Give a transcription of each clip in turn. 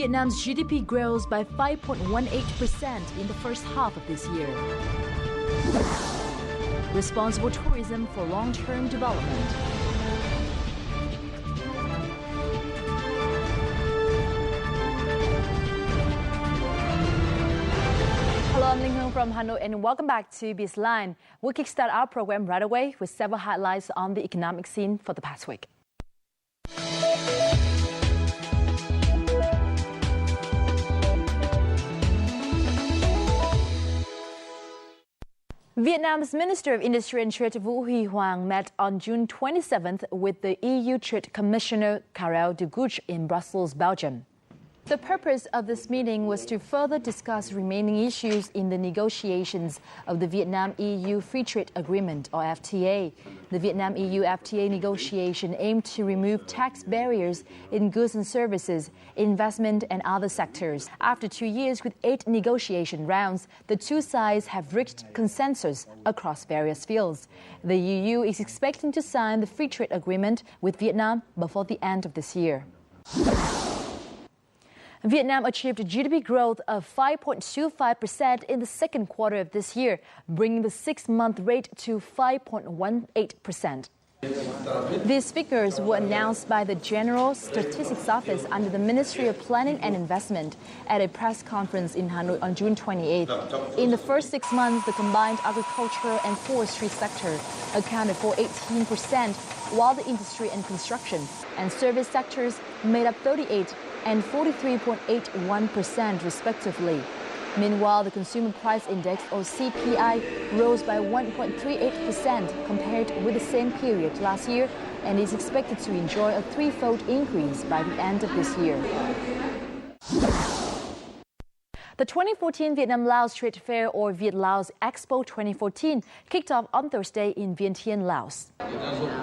Vietnam's GDP grows by 5.18% in the first half of this year. Responsible tourism for long-term development. Hello, I'm Linh Hương from Hanoi and welcome back to Bizline. We'll kickstart our program right away with several highlights on the economic scene for the past week. Vietnam's Minister of Industry and Trade Vũ Huy Hoàng met on June 27th with the EU Trade Commissioner Karel de Gucht in Brussels, Belgium. The purpose of this meeting was to further discuss remaining issues in the negotiations of the Vietnam-EU Free Trade Agreement, or FTA. The Vietnam-EU FTA negotiation aimed to remove tax barriers in goods and services, investment and other sectors. After 2 years with 8 negotiation rounds, the two sides have reached consensus across various fields. The EU is expecting to sign the Free Trade Agreement with Vietnam before the end of this year. Vietnam achieved GDP growth of 5.25% in the second quarter of this year, bringing the 6-month rate to 5.18%. These figures were announced by the General Statistics Office under the Ministry of Planning and Investment at a press conference in Hanoi on June 28th. In the first 6 months, the combined agriculture and forestry sector accounted for 18%, while the industry and construction and service sectors made up 38% and 43.81% respectively. Meanwhile, the Consumer Price Index, or CPI, rose by 1.38% compared with the same period last year and is expected to enjoy a 3-fold increase by the end of this year. The 2014 Vietnam-Laos Trade Fair, or Viet-Laos Expo 2014, kicked off on Thursday in Vientiane, Laos.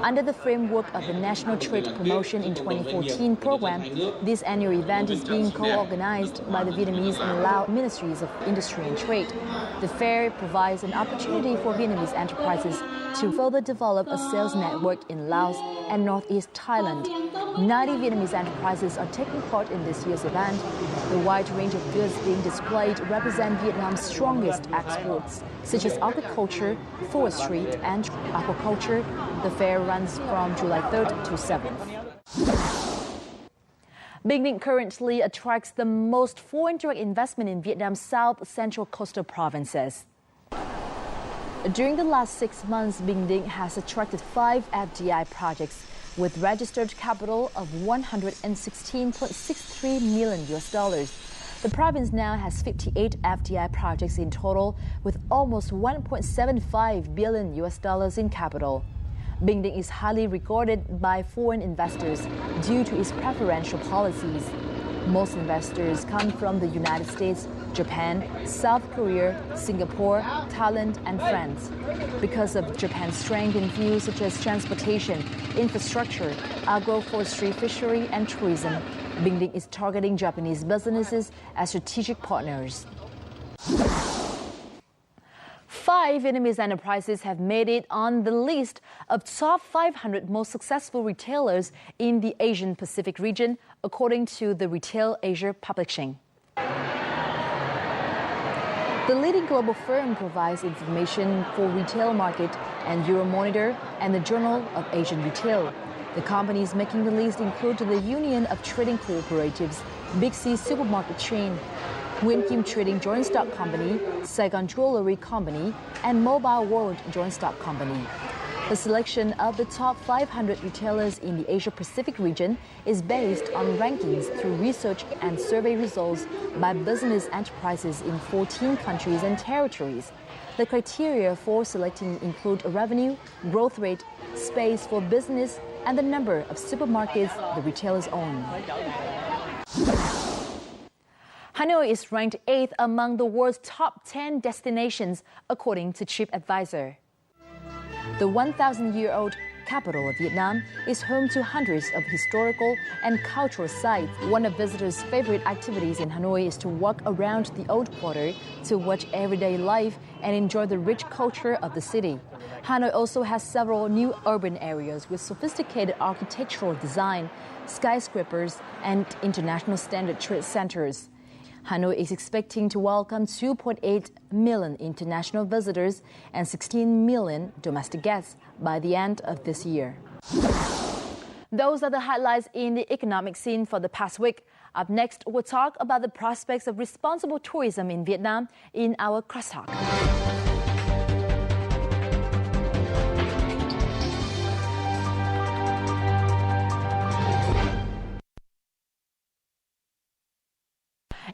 Under the framework of the National Trade Promotion in 2014 program, this annual event is being co-organized by the Vietnamese and Lao Ministries of Industry and Trade. The fair provides an opportunity for Vietnamese enterprises to further develop a sales network in Laos and Northeast Thailand. 90 Vietnamese enterprises are taking part in this year's event. The wide range of goods being displayed represent Vietnam's strongest exports, such as agriculture, forestry, and aquaculture. The fair runs from July 3rd to 7th. Binhinh currently attracts the most foreign direct investment in Vietnam's south-central coastal provinces. During the last 6 months, Binhinh has attracted 5 FDI projects with registered capital of $116.63 million. The province now has 58 FDI projects in total with almost $1.75 billion in capital. Binhinh is highly regarded by foreign investors due to its preferential policies. Most investors come from the United States, Japan, South Korea, Singapore, Thailand, and France. Because of Japan's strength in fields such as transportation, infrastructure, agroforestry, fishery, and tourism, Binhinh is targeting Japanese businesses as strategic partners. 5 Vietnamese enterprises have made it on the list of top 500 most successful retailers in the Asian Pacific region, according to the Retail Asia publishing. The leading global firm provides information for retail market and Euromonitor and the Journal of Asian Retail. The companies making the list include the Union of Trading Cooperatives, Big C Supermarket Chain, Nguyen Kim Trading Joint Stock Company, Saigon Jewelry Company, and Mobile World Joint Stock Company. The selection of the top 500 retailers in the Asia-Pacific region is based on rankings through research and survey results by business enterprises in 14 countries and territories. The criteria for selecting include revenue, growth rate, space for business, and the number of supermarkets the retailers own. Hanoi is ranked 8th among the world's top 10 destinations, according to TripAdvisor. The 1,000-year-old capital of Vietnam, is home to hundreds of historical and cultural sites. One of visitors' favorite activities in Hanoi is to walk around the old quarter to watch everyday life and enjoy the rich culture of the city. Hanoi also has several new urban areas with sophisticated architectural design, skyscrapers, and international standard trade centers. Hanoi is expecting to welcome 2.8 million international visitors and 16 million domestic guests by the end of this year. Those are the highlights in the economic scene for the past week. Up next, we'll talk about the prospects of responsible tourism in Vietnam in our Crosstalk.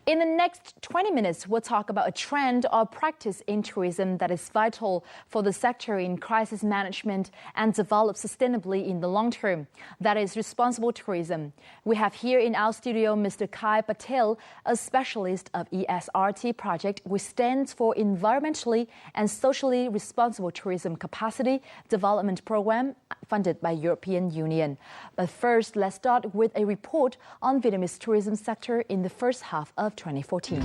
In the next 20 minutes, we'll talk about a trend or practice in tourism that is vital for the sector in crisis management and develop sustainably in the long term. That is responsible tourism. We have here in our studio Mr. Kai Patel, a specialist of ESRT project, which stands for Environmentally and Socially Responsible Tourism Capacity Development Program funded by European Union. But first, let's start with a report on Vietnamese tourism sector in the first half of 2014.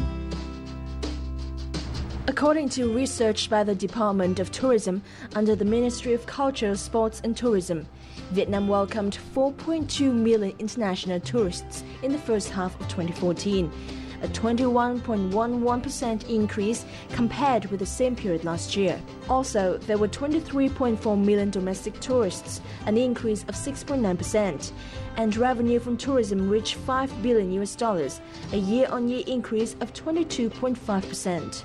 According to research by the Department of Tourism under the Ministry of Culture, Sports and Tourism, Vietnam welcomed 4.2 million international tourists in the first half of 2014, a 21.11% increase compared with the same period last year. Also, there were 23.4 million domestic tourists, an increase of 6.9%, and revenue from tourism reached $5 billion, a year-on-year increase of 22.5%.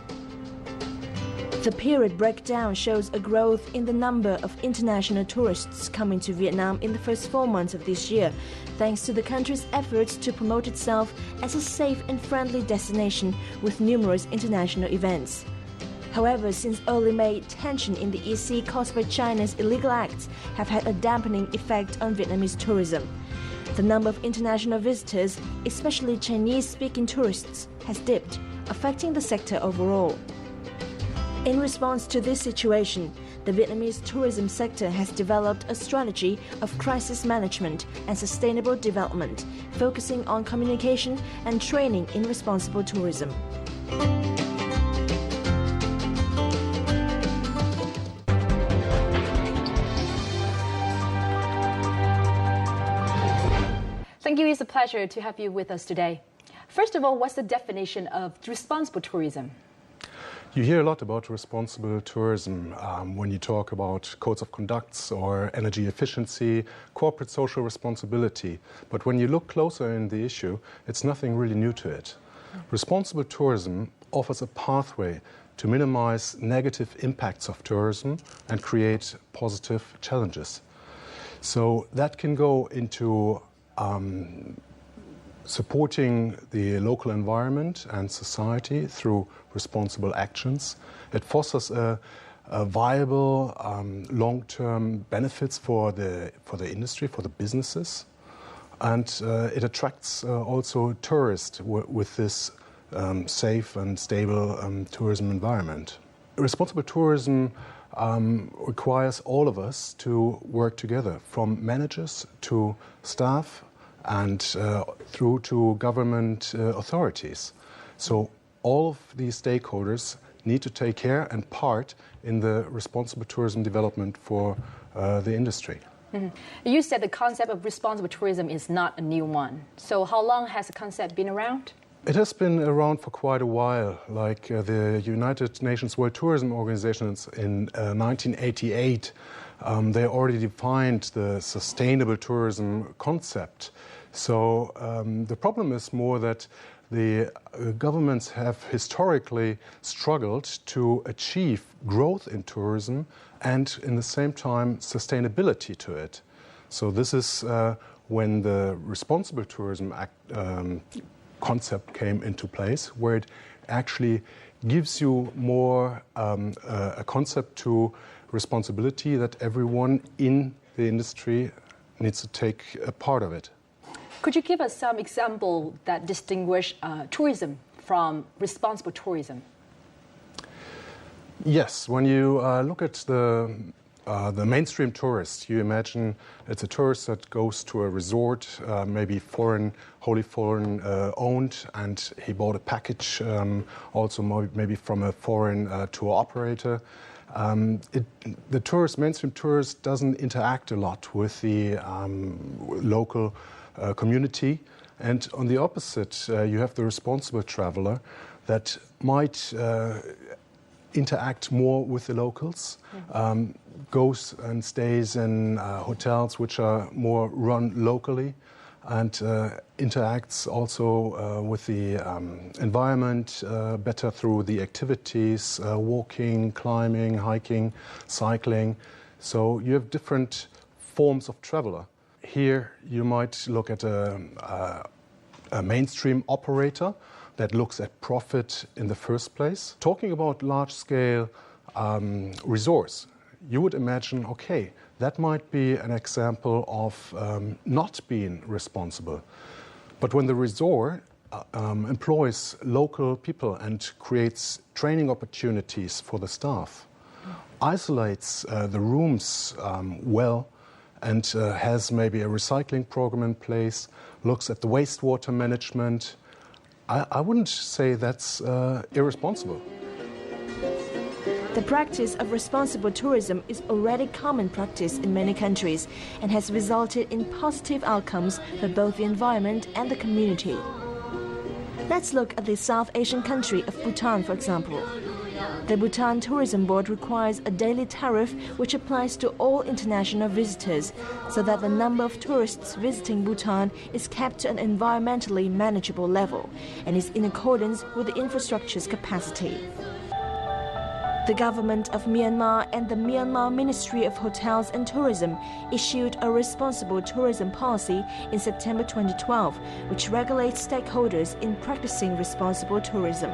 The period breakdown shows a growth in the number of international tourists coming to Vietnam in the first 4 months of this year, thanks to the country's efforts to promote itself as a safe and friendly destination with numerous international events. However, since early May, tension in the EC caused by China's illegal acts have had a dampening effect on Vietnamese tourism. The number of international visitors, especially Chinese-speaking tourists, has dipped, affecting the sector overall. In response to this situation, the Vietnamese tourism sector has developed a strategy of crisis management and sustainable development, focusing on communication and training in responsible tourism. Thank you. It's a pleasure to have you with us today. First of all, what's the definition of responsible tourism? You hear a lot about responsible tourism when you talk about codes of conducts or energy efficiency, corporate social responsibility. But when you look closer in the issue, it's nothing really new to it. Responsible tourism offers a pathway to minimize negative impacts of tourism and create positive challenges. So that can go into supporting the local environment and society through responsible actions. It fosters a viable long-term benefits for the industry, for the businesses, and it attracts also tourists with this safe and stable tourism environment. Responsible tourism requires all of us to work together, from managers to staff and through to government authorities. So all of these stakeholders need to take care and part in the responsible tourism development for the industry. Mm-hmm. You said the concept of responsible tourism is not a new one. So how long has the concept been around? It has been around for quite a while. Like the United Nations World Tourism Organization in 1988, they already defined the sustainable tourism concept. So the problem is more that the governments have historically struggled to achieve growth in tourism and, in the same time, sustainability to it. So this is when the Responsible Tourism Act concept came into place, where it actually gives you more a concept to responsibility that everyone in the industry needs to take a part of it. Could you give us some example that distinguish tourism from responsible tourism? Yes, when you look at the the mainstream tourist, you imagine it's a tourist that goes to a resort, maybe wholly foreign owned, and he bought a package also maybe from a foreign tour operator. The mainstream tourist doesn't interact a lot with the local community. And on the opposite, you have the responsible traveler that might interact more with the locals, goes and stays in hotels which are more run locally, and interacts also with the environment better through the activities, walking, climbing, hiking, cycling. So you have different forms of traveler. Here you might look at a mainstream operator that looks at profit in the first place. Talking about large-scale resorts, you would imagine, okay, that might be an example of not being responsible. But when the resort employs local people and creates training opportunities for the staff, isolates the rooms well, and has maybe a recycling program in place, looks at the wastewater management, I wouldn't say that's irresponsible. The practice of responsible tourism is already common practice in many countries and has resulted in positive outcomes for both the environment and the community. Let's look at the South Asian country of Bhutan, for example. The Bhutan Tourism Board requires a daily tariff which applies to all international visitors, so that the number of tourists visiting Bhutan is kept to an environmentally manageable level and is in accordance with the infrastructure's capacity. The government of Myanmar and the Myanmar Ministry of Hotels and Tourism issued a responsible tourism policy in September 2012, which regulates stakeholders in practicing responsible tourism.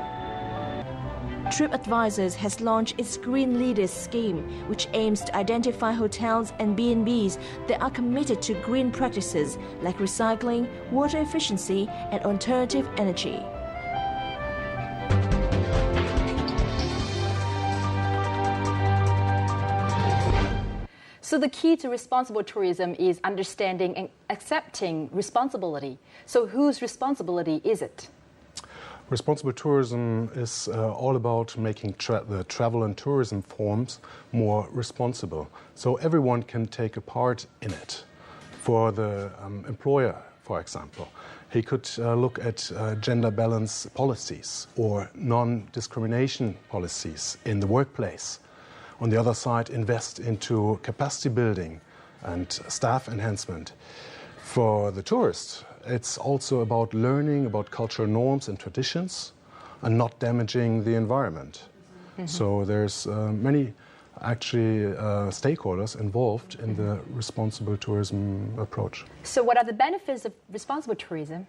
TripAdvisor has launched its Green Leaders scheme, which aims to identify hotels and B&Bs that are committed to green practices like recycling, water efficiency, and alternative energy. So the key to responsible tourism is understanding and accepting responsibility. So whose responsibility is it? Responsible tourism is all about making the travel and tourism forms more responsible. So everyone can take a part in it. For the employer, for example, he could look at gender balance policies or non-discrimination policies in the workplace. On the other side, invest into capacity building and staff enhancement. For the tourist, it's also about learning about cultural norms and traditions and not damaging the environment. Mm-hmm. So there's many actually stakeholders involved in the responsible tourism approach. So what are the benefits of responsible tourism?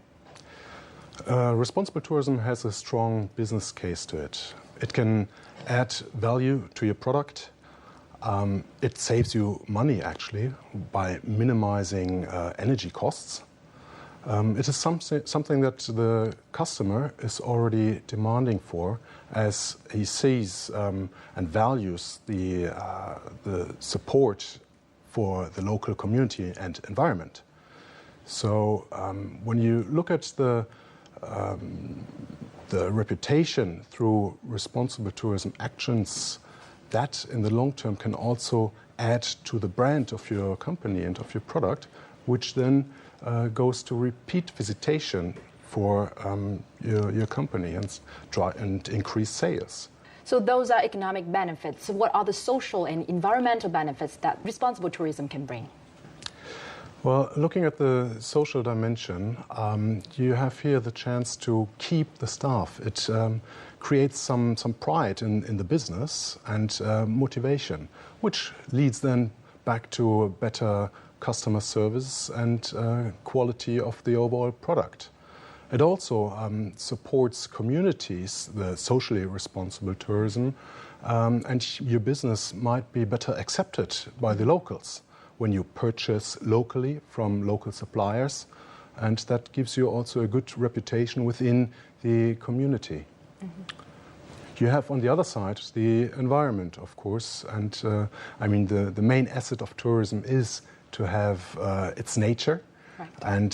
Responsible tourism has a strong business case to it. It can add value to your product. It saves you money, actually, by minimizing energy costs. It is something that the customer is already demanding for, as he sees and values the support for the local community and environment. So when you look at the reputation through responsible tourism actions, that in the long term can also add to the brand of your company and of your product, which then goes to repeat visitation for your company and increase sales. So those are economic benefits. So what are the social and environmental benefits that responsible tourism can bring? Well, looking at the social dimension, you have here the chance to keep the staff. It creates some pride in the business and motivation, which leads then back to a better customer service and quality of the overall product. It also supports communities, the socially responsible tourism, and your business might be better accepted by the locals when you purchase locally from local suppliers, and that gives you also a good reputation within the community. Mm-hmm. You have on the other side the environment, of course, and I mean the main asset of tourism is to have its nature, right, and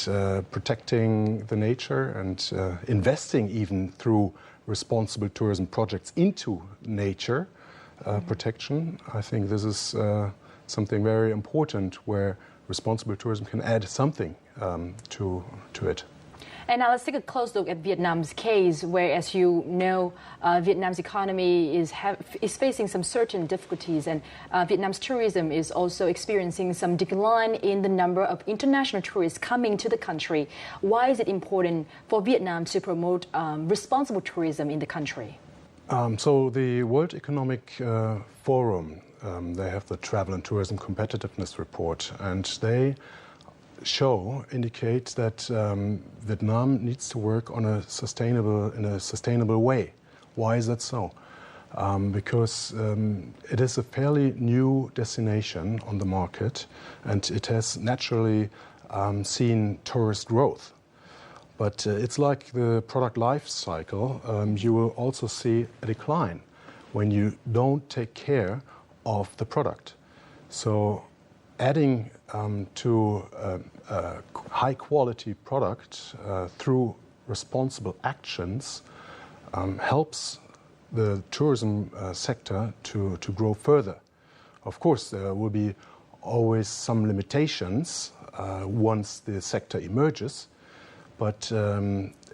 protecting the nature and investing even through responsible tourism projects into nature protection. I think this is something very important where responsible tourism can add something to it. And now let's take a close look at Vietnam's case, where, as you know, Vietnam's economy is facing some certain difficulties, and Vietnam's tourism is also experiencing some decline in the number of international tourists coming to the country. Why is it important for Vietnam to promote responsible tourism in the country? So the World Economic Forum, they have the Travel and Tourism Competitiveness Report, and they indicate that Vietnam needs to work in a sustainable way. Why is that so? Because it is a fairly new destination on the market, and it has naturally seen tourist growth. But it's like the product life cycle. You will also see a decline when you don't take care of the product. So adding to a high-quality product through responsible actions helps the tourism sector to grow further. Of course, there will be always some limitations once the sector emerges, but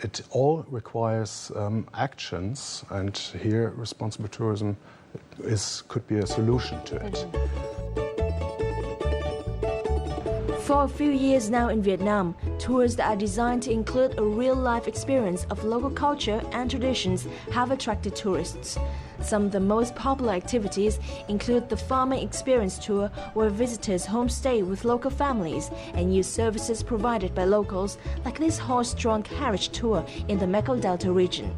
it all requires actions, and here responsible tourism could be a solution to it. For a few years now in Vietnam, tours that are designed to include a real-life experience of local culture and traditions have attracted tourists. Some of the most popular activities include the Farming Experience Tour, where visitors homestay with local families and use services provided by locals, like this horse-drawn carriage tour in the Mekong Delta region.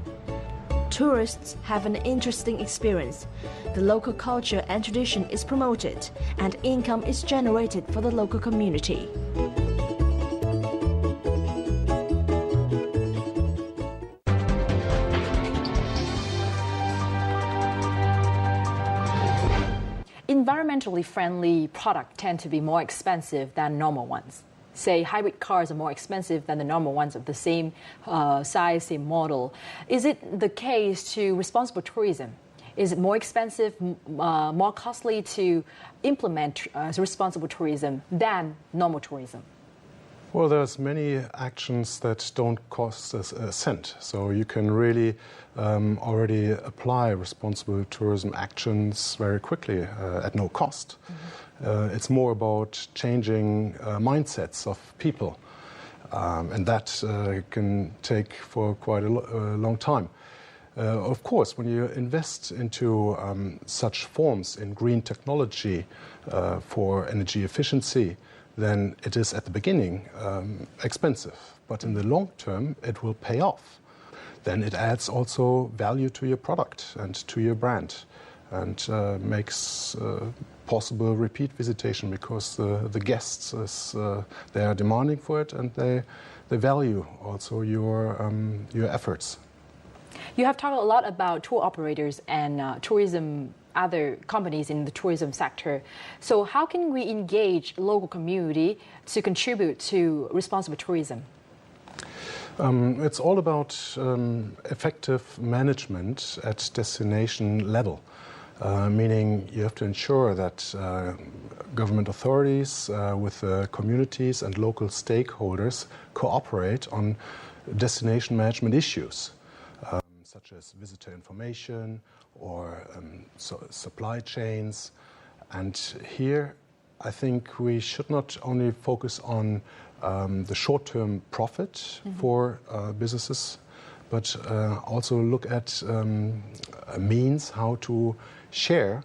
Tourists have an interesting experience. The local culture and tradition is promoted, and income is generated for the local community. Environmentally friendly products tend to be more expensive than normal ones. Say hybrid cars are more expensive than the normal ones of the same size, same model. Is it the case to responsible tourism? Is it more expensive, more costly to implement responsible tourism than normal tourism? Well, there's many actions that don't cost us a cent. So you can really already apply responsible tourism actions very quickly at no cost. Mm-hmm. It's more about changing mindsets of people. And that can take for quite a long time. Of course, when you invest into such forms in green technology for energy efficiency, then it is at the beginning expensive. But in the long term, it will pay off. Then it adds also value to your product and to your brand, and makes possible repeat visitation, because the guests they are demanding for it, and they value also your efforts. You have talked a lot about tour operators and tourism, other companies in the tourism sector. So how can we engage local community to contribute to responsible tourism? It's all about effective management at destination level, meaning you have to ensure that government authorities with communities and local stakeholders cooperate on destination management issues, such as visitor information or supply chains. And here I think we should not only focus on the short-term profit for businesses, but also look at means how to share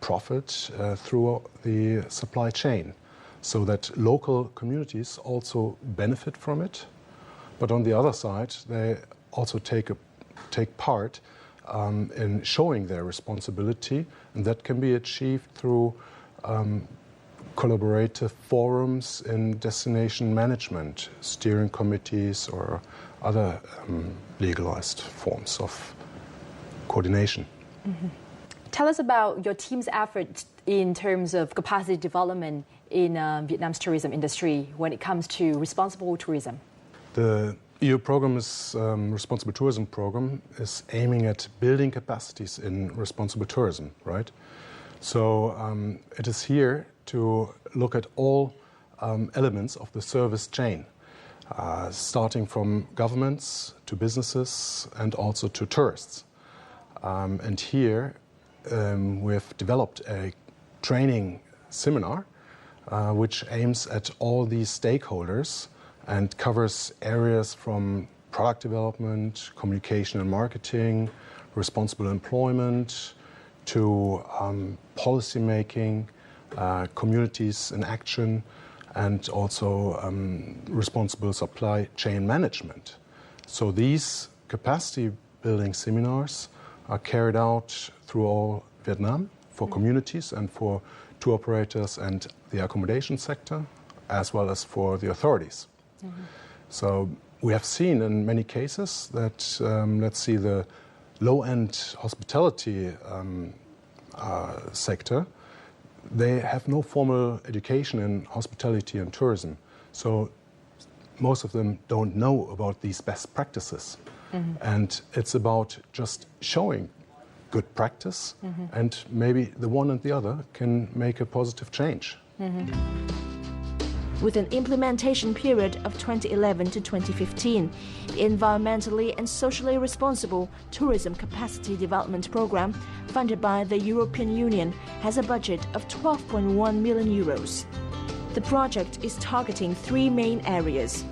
profit through the supply chain, so that local communities also benefit from it. But on the other side, they also take part in showing their responsibility, and that can be achieved through collaborative forums in destination management, steering committees, or other legalized forms of coordination. Tell us about your team's efforts in terms of capacity development in Vietnam's tourism industry when it comes to responsible tourism. The EU program is Responsible Tourism Program is aiming at building capacities in responsible tourism, right? So it is here to look at all elements of the service chain, starting from governments to businesses and also to tourists. And here we've developed a training seminar which aims at all these stakeholders and covers areas from product development, communication and marketing, responsible employment, to policy making, communities in action, and also responsible supply chain management. So these capacity building seminars are carried out through all Vietnam for communities and for tour operators and the accommodation sector, as well as for the authorities. So we have seen in many cases that, let's see, the low-end hospitality sector, they have no formal education in hospitality and tourism. So most of them don't know about these best practices. And it's about just showing good practice, and maybe the one and the other can make a positive change. With an implementation period of 2011 to 2015, the Environmentally and Socially Responsible Tourism Capacity Development Program, funded by the European Union, has a budget of 12.1 million euros. The project is targeting three main areas: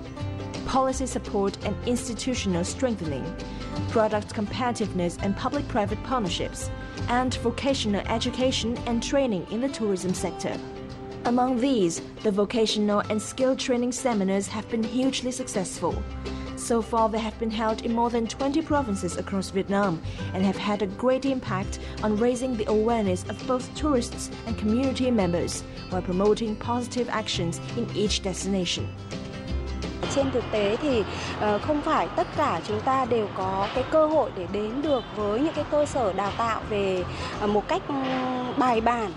policy support and institutional strengthening, product competitiveness and public-private partnerships, and vocational education and training in the tourism sector. Among these, the vocational and skill training seminars have been hugely successful. So far, they have been held in more than 20 provinces across Vietnam and have had a great impact on raising the awareness of both tourists and community members while promoting positive actions in each destination. Trên thực tế thì không phải tất cả chúng ta đều có cái cơ hội để đến được với những cái cơ sở đào tạo về một cách bài bản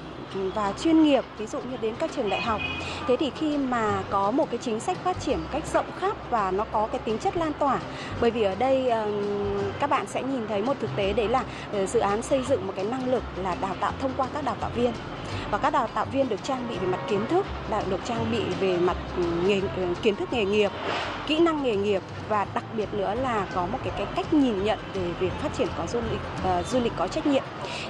và chuyên nghiệp, ví dụ như đến các trường đại học. Thế thì khi mà có một cái chính sách phát triển một cách rộng khắp và nó có cái tính chất lan tỏa, bởi vì ở đây các bạn sẽ nhìn thấy một thực tế, đấy là dự án xây dựng một cái năng lực là đào tạo thông qua các đào tạo viên. Và các đào tạo viên được trang bị về mặt kiến thức, được trang bị về mặt kiến thức nghề nghiệp, kỹ năng nghề nghiệp, và đặc biệt nữa là có một cái cách nhìn nhận về việc phát triển có du lịch có trách nhiệm.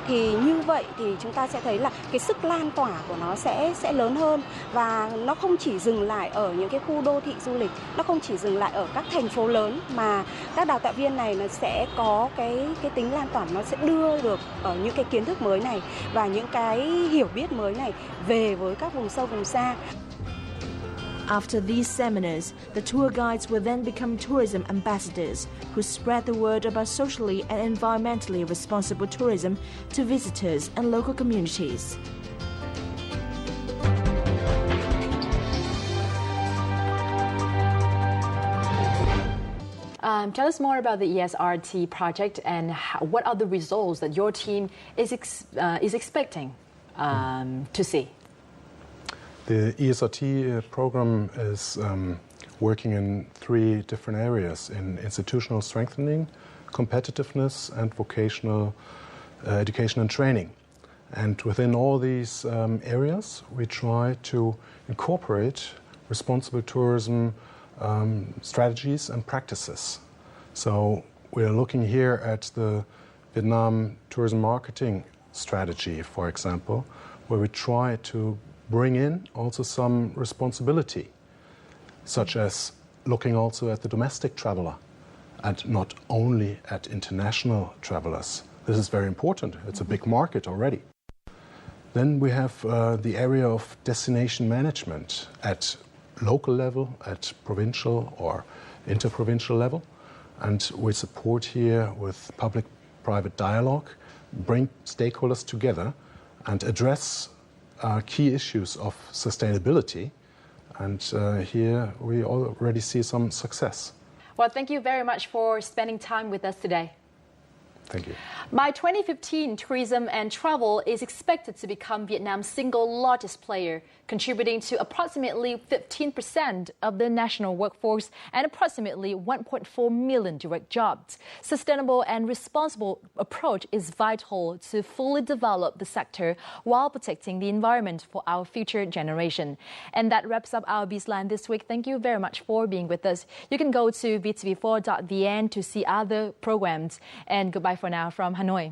Thì như vậy thì chúng ta sẽ thấy là cái sức lan tỏa của nó sẽ lớn hơn, và nó không chỉ dừng lại ở những cái khu đô thị du lịch, nó không chỉ dừng lại ở các thành phố lớn, mà các đào tạo viên này nó sẽ có cái tính lan tỏa, nó sẽ đưa được ở những cái kiến thức mới này và những cái hiểu biết mới này về với các vùng sâu vùng xa. After these seminars, the tour guides will then become tourism ambassadors who spread the word about socially and environmentally responsible tourism to visitors and local communities. Tell us more about the ESRT project and what are the results that your team is expecting to see. The ESRT program is working in three different areas: in institutional strengthening, competitiveness, and vocational education and training. And within all these areas, we try to incorporate responsible tourism strategies and practices. So we're looking here at the Vietnam tourism marketing strategy, for example, where we try to bring in also some responsibility, such as looking also at the domestic traveler and not only at international travelers. This is very important. It's a big market already. Then we have the area of destination management at local level, at provincial or interprovincial level. And we support here with public-private dialogue, bring stakeholders together and address key issues of sustainability. And here we already see some success. Well, thank you very much for spending time with us today. Thank you. By 2015, tourism and travel is expected to become Vietnam's single largest player, contributing to approximately 15% of the national workforce and approximately 1.4 million direct jobs. Sustainable and responsible approach is vital to fully develop the sector while protecting the environment for our future generation. And that wraps up our Bizline this week. Thank you very much for being with us. You can go to vtv4.vn to see other programs. And goodbye for now from Hanoi.